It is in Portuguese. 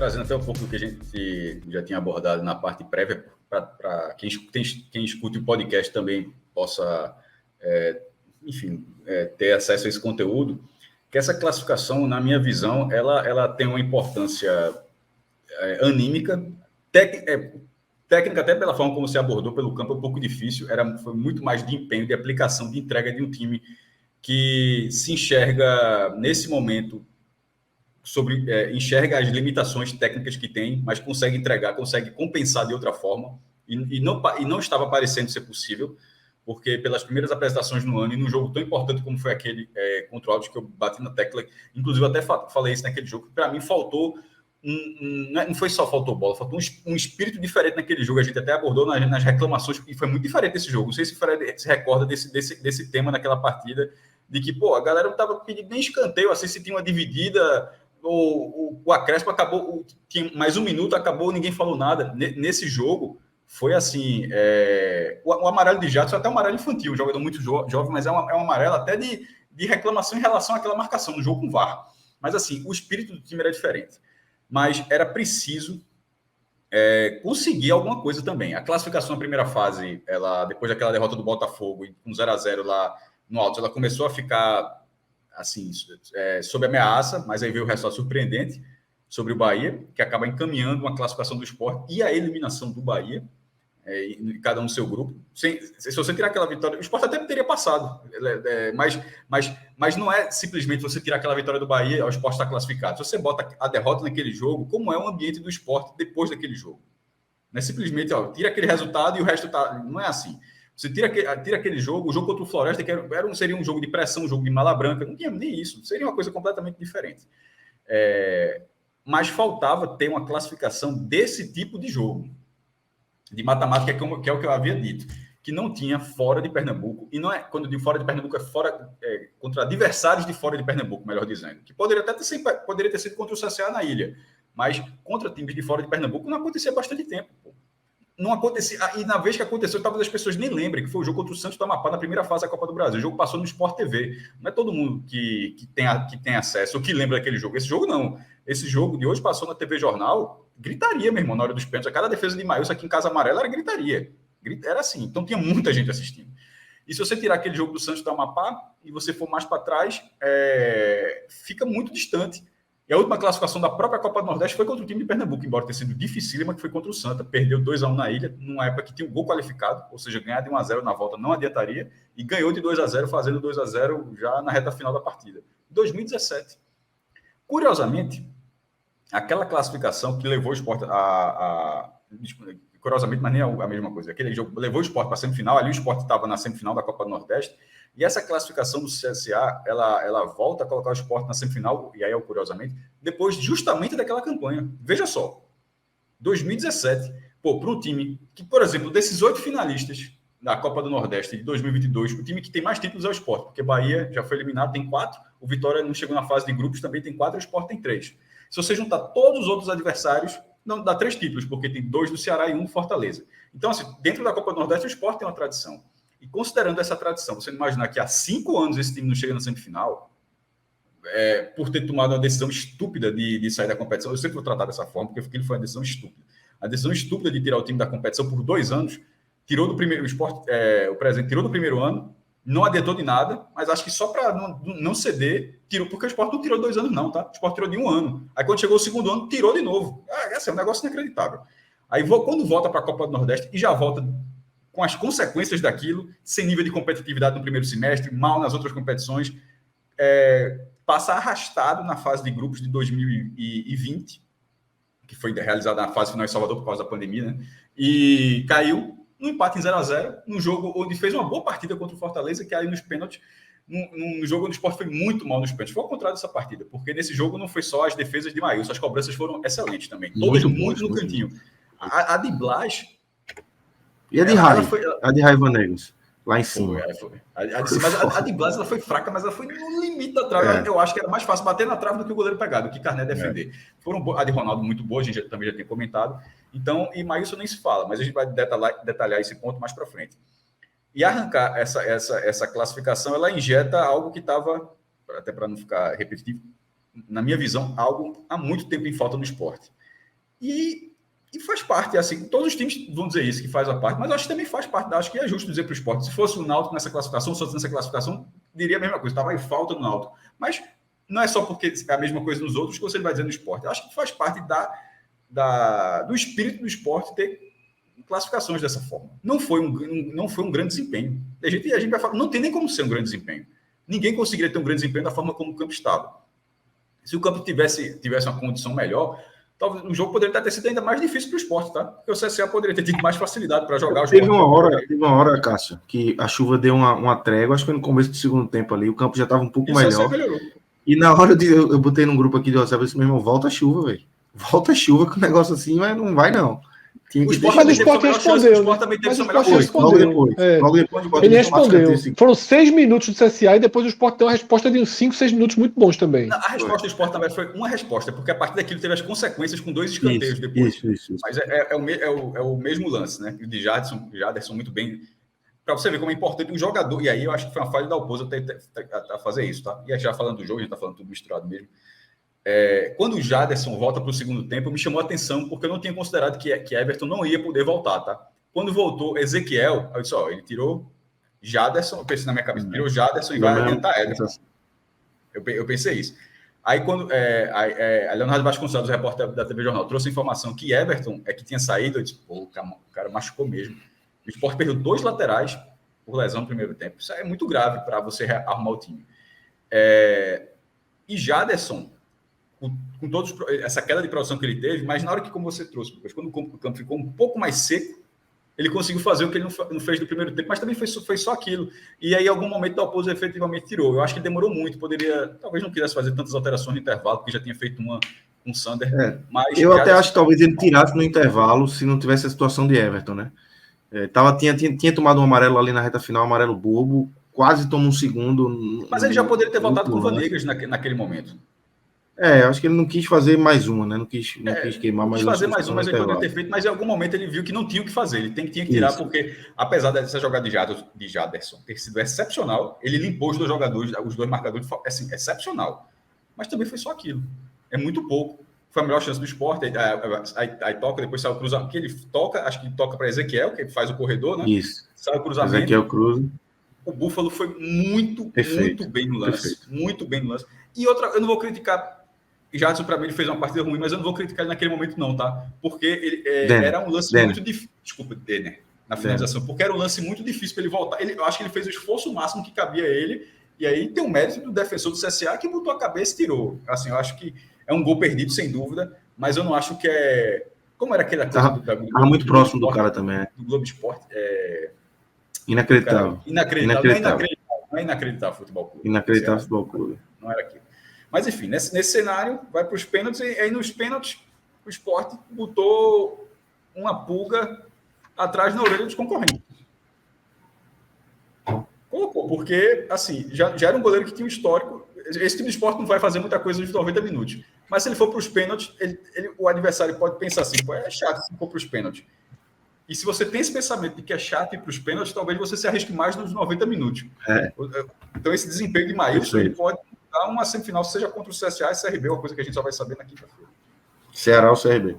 trazendo até um pouco do que a gente já tinha abordado na parte prévia, para quem escute o podcast também possa, ter acesso a esse conteúdo, que essa classificação, na minha visão, ela tem uma importância anímica, técnica, até pela forma como se abordou pelo campo, é um pouco difícil, foi muito mais de empenho, de aplicação, de entrega de um time que se enxerga, nesse momento, enxerga as limitações técnicas que tem, mas consegue entregar, consegue compensar de outra forma, e não estava parecendo ser possível, porque pelas primeiras apresentações no ano, e num jogo tão importante como foi aquele contra o Altos, que eu bati na tecla, inclusive até falei isso naquele jogo, que para mim faltou não foi só faltou bola, faltou um espírito diferente naquele jogo. A gente até abordou nas reclamações, e foi muito diferente esse jogo. Não sei se o Fred se recorda desse tema naquela partida, de que, a galera não estava pedindo nem escanteio, assim, se tinha uma dividida, o acréscimo acabou, tinha mais um minuto, acabou, ninguém falou nada. Nesse jogo, foi assim, o amarelo de Jadson, até um amarelo infantil, um jogador muito jovem, mas é um amarelo até de reclamação em relação àquela marcação no jogo com o VAR. Mas assim, o espírito do time era diferente. Mas era preciso conseguir alguma coisa também. A classificação na primeira fase, depois daquela derrota do Botafogo, com 0-0 lá no Alto, ela começou a ficar assim, sob ameaça, mas aí veio o resultado surpreendente sobre o Bahia, que acaba encaminhando uma classificação do Sport e a eliminação do Bahia, cada um no seu grupo. Se você tirar aquela vitória, o Sport até teria passado, mas não é simplesmente você tirar aquela vitória do Bahia, o Sport está classificado. Se você bota a derrota naquele jogo, como é o ambiente do Sport depois daquele jogo? Não é simplesmente, tira aquele resultado e o resto tá. Não é assim. Você tira aquele jogo, o jogo contra o Floresta, que seria um jogo de pressão, um jogo de mala branca, não tinha nem isso, seria uma coisa completamente diferente. Mas faltava ter uma classificação desse tipo de jogo, de matemática, que é o que eu havia dito, que não tinha fora de Pernambuco, e não é, quando eu digo fora de Pernambuco, contra adversários de fora de Pernambuco, melhor dizendo, que poderia ter sido contra o CSA na ilha, mas contra times de fora de Pernambuco não acontecia há bastante tempo. Não acontecia, e na vez que aconteceu, talvez as pessoas nem lembrem, que foi o jogo contra o Santos do Amapá na primeira fase da Copa do Brasil. O jogo passou no Sport TV. Não é todo mundo que tem acesso ou que lembra daquele jogo. Esse jogo não. Esse jogo de hoje passou na TV Jornal, gritaria, meu irmão, na hora dos pênaltis. A cada defesa de Maílson aqui em Casa Amarela era gritaria. Era assim. Então tinha muita gente assistindo. E se você tirar aquele jogo do Santos do Amapá e você for mais para trás, fica muito distante. E a última classificação da própria Copa do Nordeste foi contra o time de Pernambuco, embora tenha sido dificílima, que foi contra o Santa. Perdeu 2-1 na ilha, numa época que tinha um gol qualificado, ou seja, ganhar de 1-0 na volta não adiantaria, e ganhou de 2-0, fazendo 2-0 já na reta final da partida. 2017. Curiosamente, aquela classificação que levou o Sport curiosamente, mas nem a mesma coisa. Aquele jogo levou o Sport para a semifinal, ali o Sport estava na semifinal da Copa do Nordeste, e essa classificação do CSA, ela volta a colocar o Sport na semifinal, e aí curiosamente, depois justamente daquela campanha. Veja só, 2017, para um time que, por exemplo, desses 8 finalistas da Copa do Nordeste de 2022, o time que tem mais títulos é o Sport, porque Bahia já foi eliminado, tem 4, o Vitória não chegou na fase de grupos, também tem 4, e o Sport tem 3. Se você juntar todos os outros adversários, não dá 3 títulos, porque tem 2 do Ceará e 1 do Fortaleza. Então, assim, dentro da Copa do Nordeste, o Sport tem uma tradição. E considerando essa tradição, você imaginar que há 5 anos esse time não chega na semifinal, por ter tomado uma decisão estúpida de sair da competição, eu sempre vou tratar dessa forma, porque aquilo foi uma decisão estúpida. A decisão estúpida de tirar o time da competição por 2 anos, tirou do primeiro, o presidente tirou do primeiro ano, não adiantou de nada, mas acho que só para não ceder, tirou, porque o Sport não tirou 2 anos não, tá? O Sport tirou de 1 ano. Aí quando chegou o segundo ano, tirou de novo. Esse é um negócio inacreditável. Aí quando volta para a Copa do Nordeste, e já volta com as consequências daquilo, sem nível de competitividade no primeiro semestre, mal nas outras competições, passa arrastado na fase de grupos de 2020, que foi realizada na fase final em Salvador por causa da pandemia, né? E caiu no empate em 0-0, num jogo onde fez uma boa partida contra o Fortaleza, que aí nos pênaltis, num jogo onde o Sport foi muito mal nos pênaltis. Foi ao contrário dessa partida, porque nesse jogo não foi só as defesas de Maílson, as cobranças foram excelentes também, todas muito no cantinho. A de Blas... E a de Raiva? A de Raiva Negros, lá em cima. Foi. A de Blas ela foi fraca, mas ela foi no limite da trave. Eu acho que era mais fácil bater na trave do que o goleiro pegar, do que Carné defender. A de Ronaldo muito boa, a gente também já tinha comentado. Então, e Maílson nem se fala, mas a gente vai detalhar esse ponto mais para frente. E arrancar essa classificação, ela injeta algo que estava, até para não ficar repetitivo, na minha visão, algo há muito tempo em falta no esporte. E faz parte, assim, todos os times vão dizer isso, que faz a parte, mas eu acho que também faz parte, acho que é justo dizer para o Sport, se fosse o Náutico nessa classificação, se fosse nessa classificação, diria a mesma coisa, estava em falta no Náutico. Mas não é só porque é a mesma coisa nos outros que você vai dizer no Sport. Eu acho que faz parte do espírito do Sport ter classificações dessa forma. Não foi um grande desempenho. A gente vai falar, não tem nem como ser um grande desempenho. Ninguém conseguiria ter um grande desempenho da forma como o campo estava. Se o campo tivesse uma condição melhor, talvez o jogo poderia ter sido ainda mais difícil para o Sport, tá? Porque o CSA poderia ter tido mais facilidade para jogar o jogo. Teve uma hora, Cássio, que a chuva deu uma trégua, acho que foi no começo do segundo tempo ali, o campo já estava um pouco melhor. E na hora eu botei num grupo aqui do WhatsApp, meu irmão, volta a chuva, velho. Volta a chuva, que o negócio assim, mas não vai, não. Mas o Sport respondeu. O Sport também teve sua melhor chance. Logo depois. Ele respondeu. Foram 6 minutos do CSA e depois o Sport deu uma resposta de uns 5, 6 minutos muito bons também. A resposta do Sport também foi uma resposta, porque a partir daquilo teve as consequências com 2 escanteios depois. Isso. Mas é o mesmo lance, né? O de Jaderson muito bem. Para você ver como é importante um jogador. E aí eu acho que foi uma falha da Dalpozo a fazer isso, tá? E já falando do jogo, a gente tá falando tudo misturado mesmo. Quando o Jaderson volta para o segundo tempo, me chamou a atenção, porque eu não tinha considerado que Everton não ia poder voltar, tá? Quando voltou Ezequiel, eu disse, ele tirou Jaderson, eu pensei na minha cabeça, tirou Jaderson e vai adiantar Everton. Eu pensei isso. Aí quando a Leonardo Vasconcelos, o repórter da TV Jornal, trouxe a informação que Everton que tinha saído, eu disse, o cara machucou mesmo. O Sport perdeu 2 laterais por lesão no primeiro tempo. Isso é muito grave para você arrumar o time. E Jaderson, com toda essa queda de produção que ele teve, mas na hora que, como você trouxe, quando o campo ficou um pouco mais seco, ele conseguiu fazer o que ele não fez no primeiro tempo, mas também foi só aquilo. E aí, em algum momento, o Dalpozo efetivamente tirou. Eu acho que ele demorou muito, talvez não quisesse fazer tantas alterações no intervalo, porque já tinha feito uma com o Sander. Mas eu até acho que talvez ele tirasse no intervalo, se não tivesse a situação de Everton, né? Tinha tomado um amarelo ali na reta final, um amarelo bobo, quase tomou um segundo. Mas ele já poderia ter voltado com o Vanegas naquele momento. Acho que ele não quis fazer mais uma, né? Não quis queimar mais uma. Fazer mais uma, mas ele poderia ter feito, mas em algum momento ele viu que não tinha o que fazer. Ele tinha que tirar, isso. Porque apesar dessa jogada de Jaderson ter sido excepcional, ele limpou os 2 jogadores, os 2 marcadores, assim, excepcional. Mas também foi só aquilo. É muito pouco. Foi a melhor chance do Sport. Aí toca, depois sai o cruzamento. Que ele toca, acho que ele toca para Ezequiel, que faz o corredor, né? Isso. Sai o cruzamento. Ezequiel cruza. O Búfalo foi muito bem no lance. Perfeito. Muito bem no lance. E outra, eu não vou criticar. Jadson, para mim, ele fez uma partida ruim, mas eu não vou criticar ele naquele momento, não, tá? Porque era um lance muito difícil. Desculpa, Denner, na finalização, porque era um lance muito difícil para ele voltar. Eu acho que ele fez o esforço máximo que cabia a ele, e aí tem o mérito do defensor do CSA que botou a cabeça e tirou. Assim, eu acho que é um gol perdido, sem dúvida, mas eu não acho que é. Como era aquela coisa Estava muito próximo do cara também, né? Do Globo Esporte. Inacreditável. Não é inacreditável futebol clube. Inacreditável futebol clube. Não era aquilo. Mas, enfim, nesse cenário, vai para os pênaltis, e aí nos pênaltis, o Sport botou uma pulga atrás na orelha dos concorrentes. Colocou, porque, assim, já era um goleiro que tinha um histórico. Esse time de Sport não vai fazer muita coisa nos 90 minutos. Mas se ele for para os pênaltis, o adversário pode pensar assim, é chato se for para os pênaltis. E se você tem esse pensamento de que é chato ir para os pênaltis, talvez você se arrisque mais nos 90 minutos. Então, esse desempenho de Maílson, ele pode dar uma semifinal, seja contra o CSA e CRB, uma coisa que a gente só vai saber na quinta-feira. Ceará ou CRB.